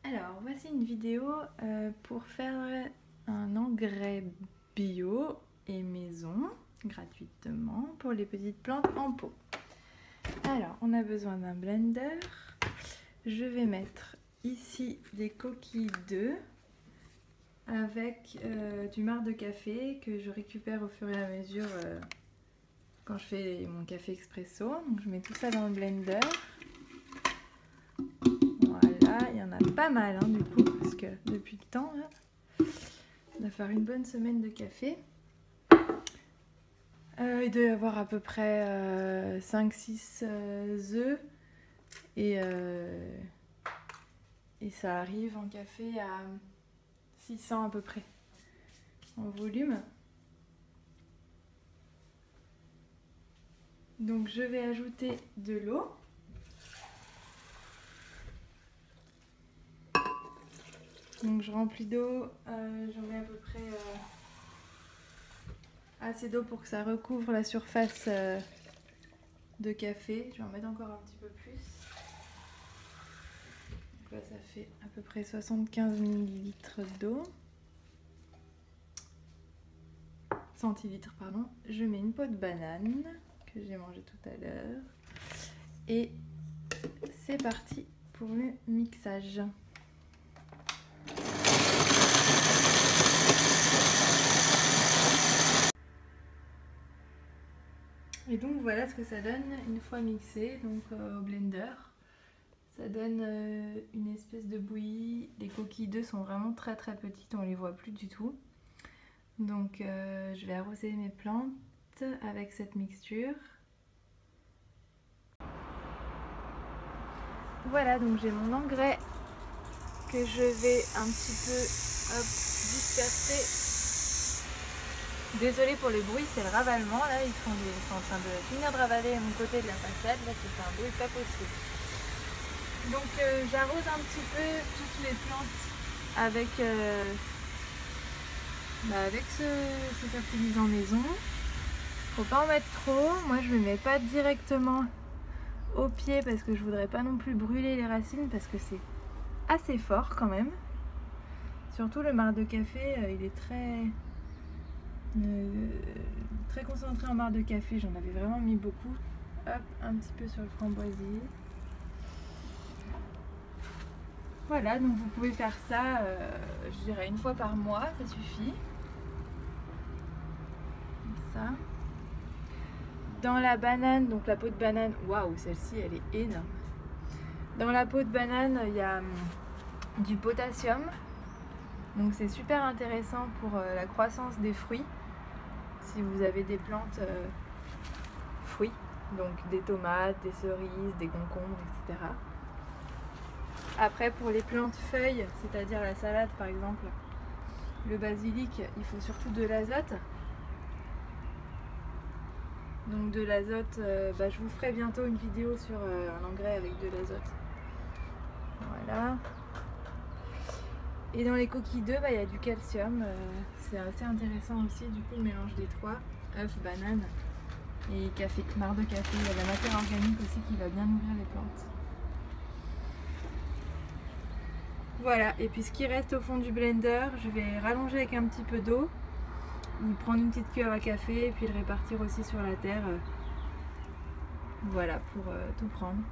Alors, voici une vidéo pour faire un engrais bio et maison gratuitement pour les petites plantes en pot. Alors, on a besoin d'un blender. Je vais mettre ici des coquilles d'œufs avec du marc de café que je récupère au fur et à mesure quand je fais mon café expresso. Donc, je mets tout ça dans le blender. Voilà, il y en a pas mal du coup, parce que depuis le temps, là, on va faire une bonne semaine de café. Il doit y avoir à peu près 5-6 œufs et ça arrive en café à 600 à peu près en volume. Donc je vais ajouter de l'eau. Donc je remplis d'eau, j'en mets à peu près assez d'eau pour que ça recouvre la surface de café. Je vais en mettre encore un petit peu plus. Donc là ça fait à peu près 75 ml d'eau. Centilitres, pardon. Je mets une peau de banane que j'ai mangée tout à l'heure. Et c'est parti pour le mixage. Et donc voilà ce que ça donne une fois mixé, donc au blender. Ça donne une espèce de bouillie. Les coquilles d'œufs sont vraiment très petites, on les voit plus du tout. Donc je vais arroser mes plantes avec cette mixture. Voilà, donc j'ai mon engrais que je vais un petit peu disperser. Désolée pour le bruit, c'est le ravalement. Là, ils sont en train de finir de ravaler à mon côté de la façade. Là, c'est un bruit pas possible. Donc, j'arrose un petit peu toutes les plantes avec, avec ce fertilisant maison. Faut pas en mettre trop. Moi, je ne le mets pas directement au pied parce que je voudrais pas non plus brûler les racines parce que c'est assez fort quand même. Surtout le marc de café, il est très concentré en marc de café, j'en avais vraiment mis beaucoup. Hop, un petit peu sur le framboisier. Voilà, donc vous pouvez faire ça, je dirais une fois par mois, ça suffit. Comme ça. Dans la banane, donc la peau de banane, waouh, celle-ci elle est énorme. Dans la peau de banane, il y a du potassium. Donc c'est super intéressant pour la croissance des fruits. Si vous avez des plantes fruits, donc des tomates, des cerises, des concombres, etc. Après pour les plantes feuilles, c'est-à-dire la salade par exemple, le basilic, il faut surtout de l'azote. Donc de l'azote, je vous ferai bientôt une vidéo sur un engrais avec de l'azote. Voilà. Et dans les coquilles d'œufs, il y a du calcium, c'est assez intéressant aussi, du coup le mélange des trois, œufs, banane et café, marc de café, il y a de la matière organique aussi qui va bien nourrir les plantes. Voilà, et puis ce qui reste au fond du blender, je vais rallonger avec un petit peu d'eau, prendre une petite cuillère à café et puis le répartir aussi sur la terre, voilà, pour tout prendre.